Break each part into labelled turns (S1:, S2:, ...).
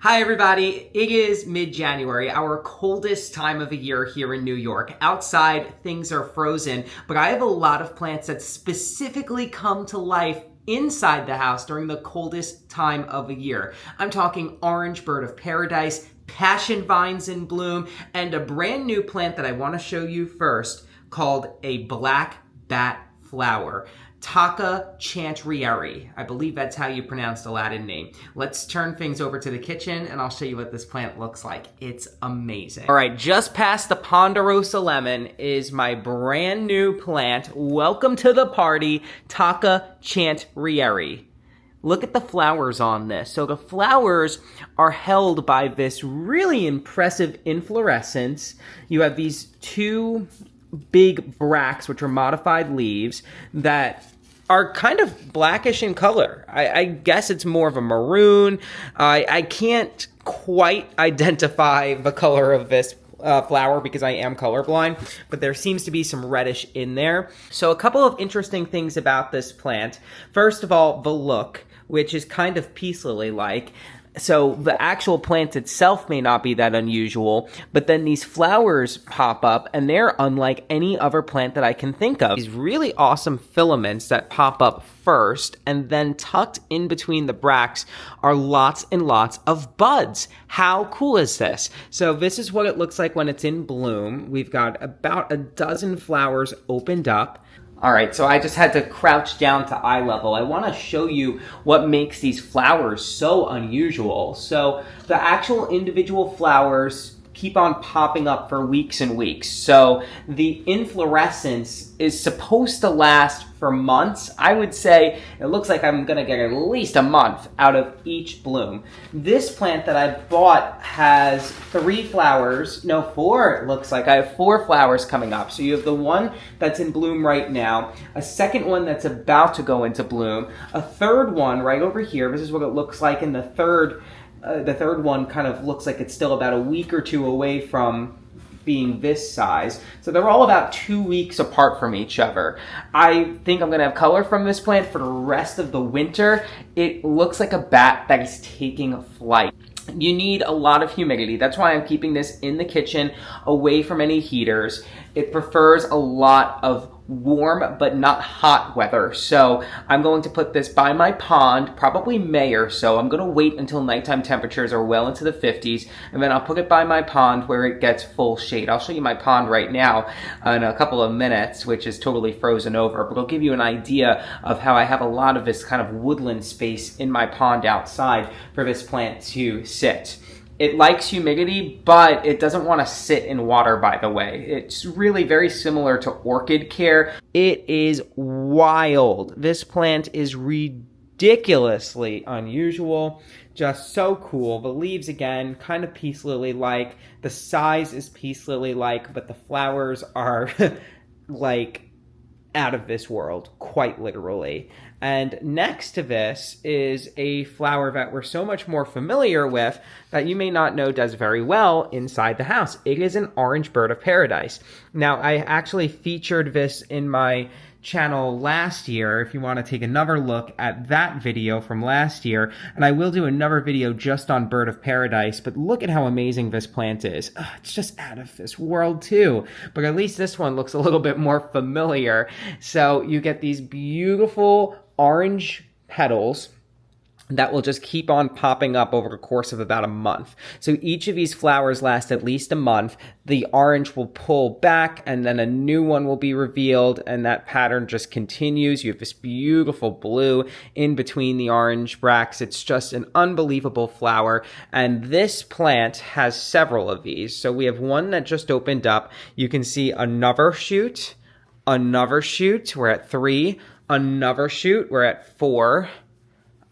S1: Hi everybody, it is mid-January, our coldest time of the year here in New York. Outside, things are frozen, but I have a lot of plants that specifically come to life inside the house during the coldest time of the year. I'm talking orange bird of paradise, passion vines in bloom, and a brand new plant that I want to show you first called a black bat flower. Tacca Chantrieri. I believe that's how you pronounce the Latin name. Let's turn things over to the kitchen and I'll show you what this plant looks like. It's amazing. All right, just past the Ponderosa lemon is my brand new plant. Welcome to the party, Tacca Chantrieri. Look at the flowers on this. So the flowers are held by this really impressive inflorescence. You have these two big bracts, which are modified leaves that are kind of blackish in color. I guess it's more of a maroon. I can't quite identify the color of this flower because I am colorblind, but there seems to be some reddish in there. So a couple of interesting things about this plant. First of all, the look, which is kind of peace lily-like. So the actual plant itself may not be that unusual, but then these flowers pop up and they're unlike any other plant that I can think of. These really awesome filaments that pop up first, and then tucked in between the bracts are lots and lots of buds. How cool is this? So this is what it looks like when it's in bloom. We've got about a dozen flowers opened up. All right, so I just had to crouch down to eye level. I want to show you what makes these flowers so unusual. So the actual individual flowers keep on popping up for weeks and weeks. So the inflorescence is supposed to last for months. I would say it looks like I'm going to get at least a month out of each bloom. This plant that I bought has 3 flowers. No, 4 it looks like. I have 4 flowers coming up. So you have the one that's in bloom right now, a second one that's about to go into bloom, a third one right over here. This is what it looks like in the third one kind of looks like it's still about a week or 2 away from being this size. So they're all about 2 weeks apart from each other. I think I'm gonna have color from this plant for the rest of the winter. It looks like a bat that is taking flight. You need a lot of humidity. That's why I'm keeping this in the kitchen away from any heaters. It prefers a lot of warm but not hot weather. So I'm going to put this by my pond, probably May or so. I'm going to wait until nighttime temperatures are well into the 50s, and then I'll put it by my pond where it gets full shade. I'll show you my pond right now in a couple of minutes, which is totally frozen over, but I'll give you an idea of how I have a lot of this kind of woodland space in my pond outside for this plant to sit. It likes humidity, but it doesn't want to sit in water, by the way. It's really very similar to orchid care. It is wild. This plant is ridiculously unusual. Just so cool. The leaves, again, kind of peace lily-like. The size is peace lily-like, but the flowers are like out of this world, quite literally. And next to this is a flower that we're so much more familiar with that you may not know does very well inside the house. It is an orange bird of paradise. Now, I actually featured this in my channel last year, if you want to take another look at that video from last year, and I will do another video just on bird of paradise, but look at how amazing this plant is. It's just out of this world too, but at least this one looks a little bit more familiar. So you get these beautiful orange petals that will just keep on popping up over the course of about a month. So each of these flowers last at least a month. The orange will pull back and then a new one will be revealed, and that pattern just continues. You have this beautiful blue in between the orange bracts. It's just an unbelievable flower, and this plant has several of these. So we have one that just opened up. You can see another shoot, we're at 3, another shoot, we're at 4,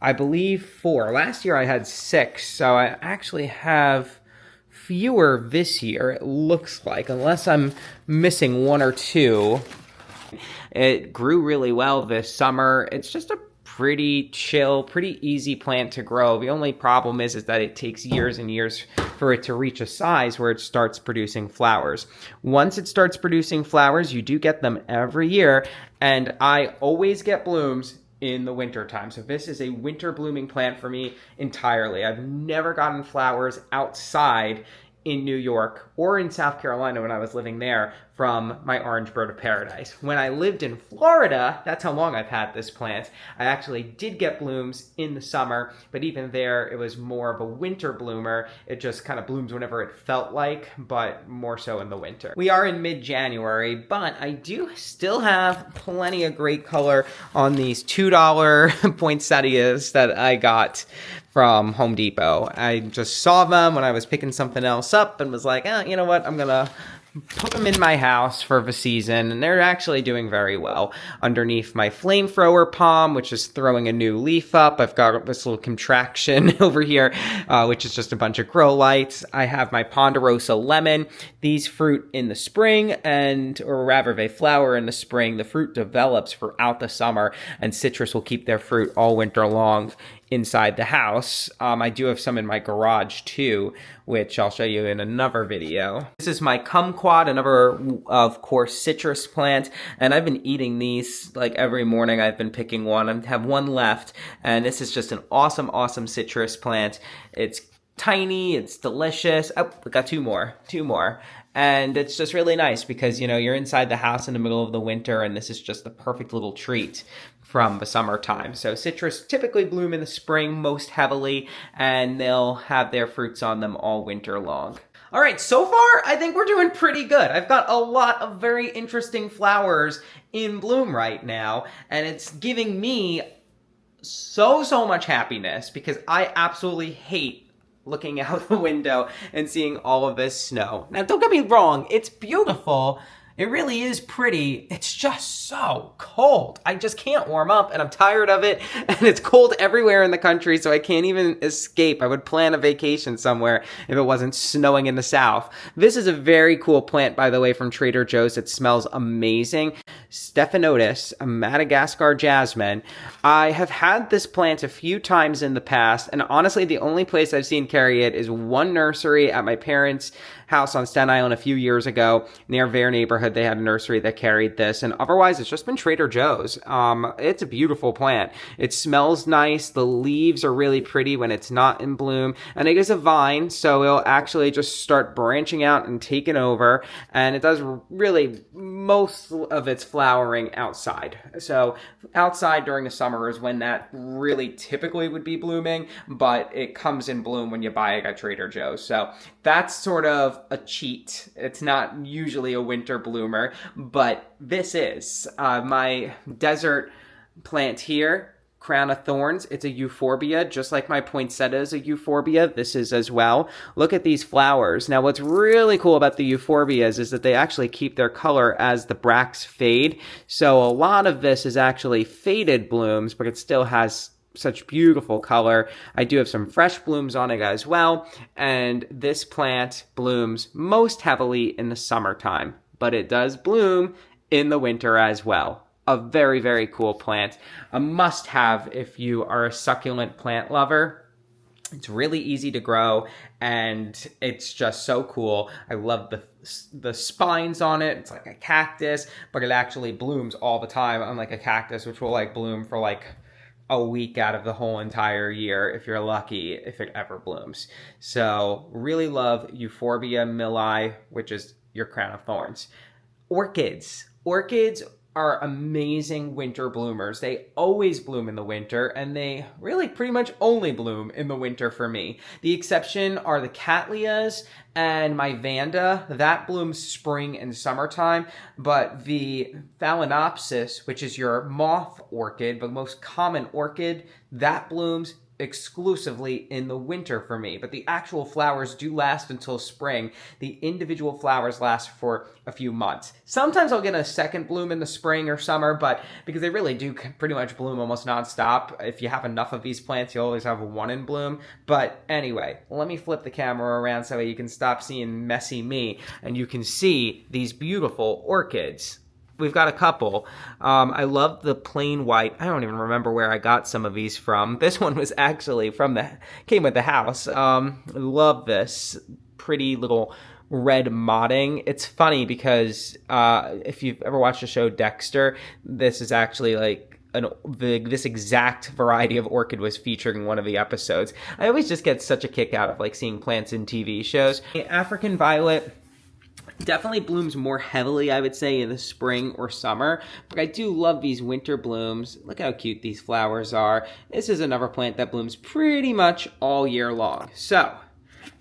S1: I believe 4. Last year I had 6, so I actually have fewer this year, it looks like, unless I'm missing 1 or 2. It grew really well this summer. It's just a pretty chill, pretty easy plant to grow. The only problem is that it takes years and years for it to reach a size where it starts producing flowers. Once it starts producing flowers, you do get them every year, and I always get blooms in the winter time. So this is a winter blooming plant for me entirely. I've never gotten flowers outside in New York or in South Carolina when I was living there from my orange bird of paradise. When I lived in Florida, that's how long I've had this plant, I actually did get blooms in the summer, but even there it was more of a winter bloomer. It just kind of blooms whenever it felt like, but more so in the winter. We are in mid-January, but I do still have plenty of great color on these $2 poinsettias that I got from Home Depot. I just saw them when I was picking something else up and was like, you know what, I'm gonna put them in my house for the season, and they're actually doing very well. Underneath my flamethrower palm, which is throwing a new leaf up, I've got this little contraction over here, which is just a bunch of grow lights. I have my Ponderosa lemon. These fruit in the spring, or rather they flower in the spring. The fruit develops throughout the summer, and citrus will keep their fruit all winter long inside the house. I do have some in my garage too, which I'll show you in another video. This is my Kumquat, another, of course, citrus plant, and I've been eating these like every morning. I've been picking one. I have one left, and this is just an awesome, awesome citrus plant. It's tiny, it's delicious. Oh, we got two more. And it's just really nice because, you know, you're inside the house in the middle of the winter, and this is just the perfect little treat from the summertime. So citrus typically bloom in the spring most heavily, and they'll have their fruits on them all winter long. All right, so far, I think we're doing pretty good. I've got a lot of very interesting flowers in bloom right now, and it's giving me so much happiness because I absolutely hate looking out the window and seeing all of this snow. Now, don't get me wrong, it's beautiful. It really is pretty. It's just so cold. I just can't warm up, and I'm tired of it, and it's cold everywhere in the country, so I can't even escape. I would plan a vacation somewhere if it wasn't snowing in the south. This is a very cool plant, by the way, from Trader Joe's. It smells amazing. Stephanotis, a Madagascar jasmine. I have had this plant a few times in the past, and honestly, the only place I've seen carry it is one nursery at my parents' house on Staten Island a few years ago. Near their neighborhood, they had a nursery that carried this, and otherwise, it's just been Trader Joe's. It's a beautiful plant. It smells nice. The leaves are really pretty when it's not in bloom, and it is a vine, so it'll actually just start branching out and taking over, and it does really most of its flowering outside. So outside during the summer is when that really typically would be blooming, but it comes in bloom when you buy it at Trader Joe's. So that's sort of a cheat. It's not usually a winter bloomer, but this is my desert plant here, crown of thorns. It's a Euphorbia, just like my poinsettia is a Euphorbia. This is as well. Look at these flowers. Now, what's really cool about the Euphorbias is that they actually keep their color as the bracts fade. So a lot of this is actually faded blooms, but it still has such beautiful color. I do have some fresh blooms on it as well, and this plant blooms most heavily in the summertime, but it does bloom in the winter as well. A very, very cool plant. A must-have if you are a succulent plant lover. It's really easy to grow, and it's just so cool. I love the spines on it. It's like a cactus, but it actually blooms all the time, unlike a cactus, which will like bloom for like a week out of the whole entire year, if you're lucky, if it ever blooms. So really love Euphorbia milli, which is your crown of thorns. Orchids. Orchids are amazing winter bloomers. They always bloom in the winter, and they really pretty much only bloom in the winter for me. The exception are the Cattleyas and my Vanda. That blooms spring and summertime, but the Phalaenopsis, which is your moth orchid, the most common orchid, that blooms exclusively in the winter for me, but the actual flowers do last until spring. The individual flowers last for a few months. Sometimes I'll get a second bloom in the spring or summer, but because they really do pretty much bloom almost nonstop. If you have enough of these plants, you'll always have one in bloom. But anyway, let me flip the camera around so you can stop seeing messy me and you can see these beautiful orchids. We've got a couple. I love the plain white. I don't even remember where I got some of these from. This one was actually came with the house. I love this pretty little red modding. It's funny because if you've ever watched the show Dexter, this is actually like this exact variety of orchid was featured in one of the episodes. I always just get such a kick out of like seeing plants in TV shows. African violet definitely blooms more heavily, I would say, in the spring or summer, but I do love these winter blooms. Look how cute these flowers are. This is another plant that blooms pretty much all year long. So,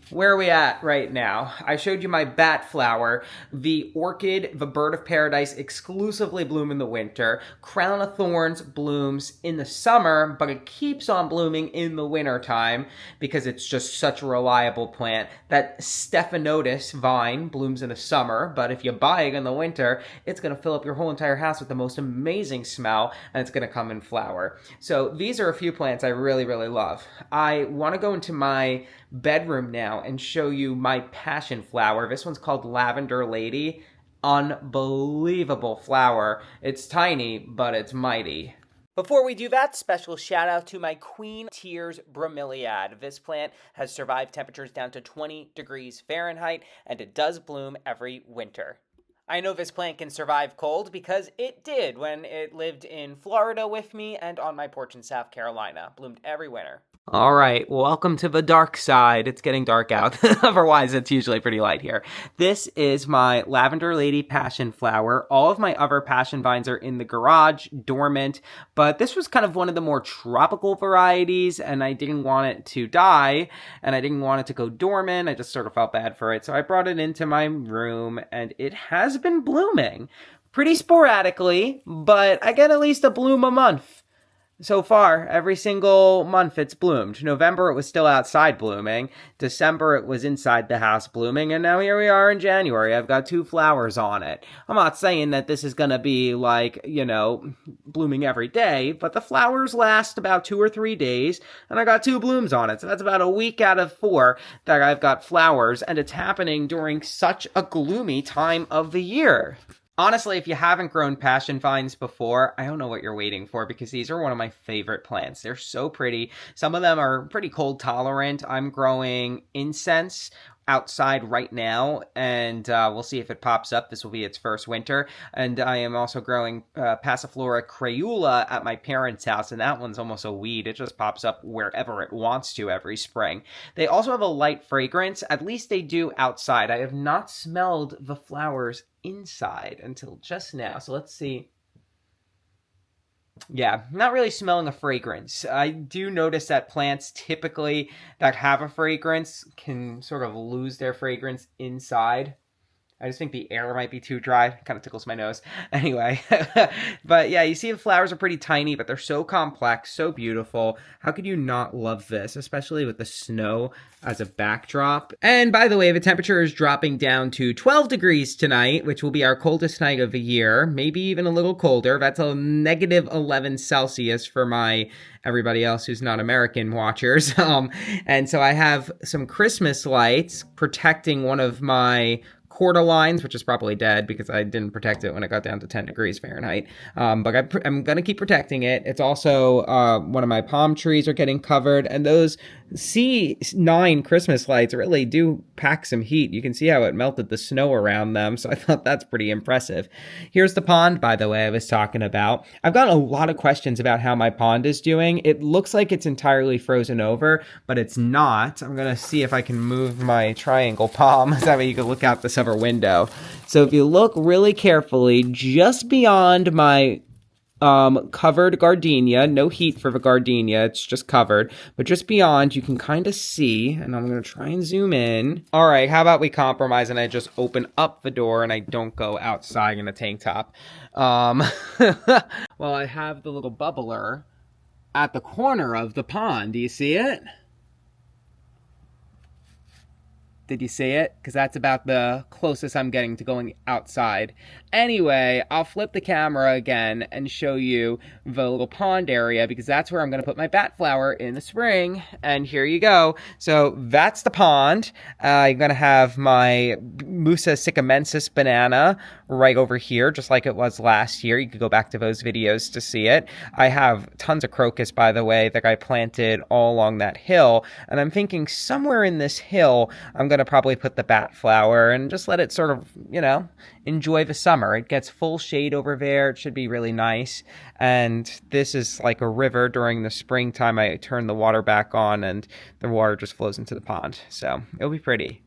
S1: where are we at right now? I showed you my bat flower. The orchid, the bird of paradise, exclusively bloom in the winter. Crown of thorns blooms in the summer, but it keeps on blooming in the winter time because it's just such a reliable plant. That Stephanotis vine blooms in the summer, but if you buy it in the winter, it's going to fill up your whole entire house with the most amazing smell, and it's going to come in flower. So these are a few plants I really, really love. I want to go into my bedroom now and show you my passion flower. This one's called Lavender Lady. Unbelievable flower. It's tiny, but it's mighty. Before we do that, special shout out to my Queen Tears Bromeliad. This plant has survived temperatures down to 20 degrees Fahrenheit, and it does bloom every winter. I know this plant can survive cold because it did when it lived in Florida with me and on my porch in South Carolina. Bloomed every winter. All right, welcome to the dark side. It's getting dark out. Otherwise, it's usually pretty light here. This is my Lavender Lady passion flower. All of my other passion vines are in the garage, dormant, but this was kind of one of the more tropical varieties, and I didn't want it to die, and I didn't want it to go dormant. I just sort of felt bad for it, so I brought it into my room, and it has been blooming pretty sporadically, but I get at least a bloom a month. So far, every single month it's bloomed. November, it was still outside blooming. December, it was inside the house blooming. And now here we are in January. I've got 2 flowers on it. I'm not saying that this is going to be like, blooming every day, but the flowers last about 2 or 3 days, and I got 2 blooms on it. So that's about a week out of 4 that I've got flowers, and it's happening during such a gloomy time of the year. Honestly, if you haven't grown passion vines before, I don't know what you're waiting for because these are one of my favorite plants. They're so pretty. Some of them are pretty cold tolerant. I'm growing incense outside right now, and we'll see if it pops up. This will be its first winter. And I am also growing Passiflora crayola at my parents' house, and that one's almost a weed. It just pops up wherever it wants to every spring. They also have a light fragrance. At least they do outside. I have not smelled the flowers inside until just now. So let's see. Yeah, not really smelling a fragrance. I do notice that plants typically that have a fragrance can sort of lose their fragrance inside. I just think the air might be too dry. It kind of tickles my nose. Anyway, but yeah, you see the flowers are pretty tiny, but they're so complex, so beautiful. How could you not love this, especially with the snow as a backdrop? And by the way, the temperature is dropping down to 12 degrees tonight, which will be our coldest night of the year, maybe even a little colder. That's a negative 11 Celsius for my everybody else who's not American watchers. And so I have some Christmas lights protecting one of my cordyline, which is probably dead because I didn't protect it when it got down to 10 degrees Fahrenheit. But I'm going to keep protecting it. It's also one of my palm trees are getting covered, and those C9 Christmas lights really do pack some heat. You can see how it melted the snow around them, so I thought that's pretty impressive. Here's the pond, by the way, I was talking about. I've got a lot of questions about how my pond is doing. It looks like it's entirely frozen over, but it's not. I'm going to see if I can move my triangle palm. That way you can look out this other window. So if you look really carefully, just beyond my covered gardenia, no heat for the gardenia, it's just covered, but just beyond you can kind of see, and I'm going to try and zoom in. All right, how about we compromise and I just open up the door and I don't go outside in a tank top. Well, I have the little bubbler at the corner of the pond. Do you see it? Did you see it? Because that's about the closest I'm getting to going outside. Anyway, I'll flip the camera again and show you the little pond area because that's where I'm going to put my bat flower in the spring. And here you go. So that's the pond. I'm going to have my Musa sycamensis banana right over here, just like it was last year. You could go back to those videos to see it. I have tons of crocus, by the way, that I planted all along that hill. And I'm thinking somewhere in this hill, I'm going to probably put the bat flower and just let it sort of, enjoy the summer. It gets full shade over there. It should be really nice. And this is like a river. During the springtime, I turn the water back on and the water just flows into the pond. So it'll be pretty.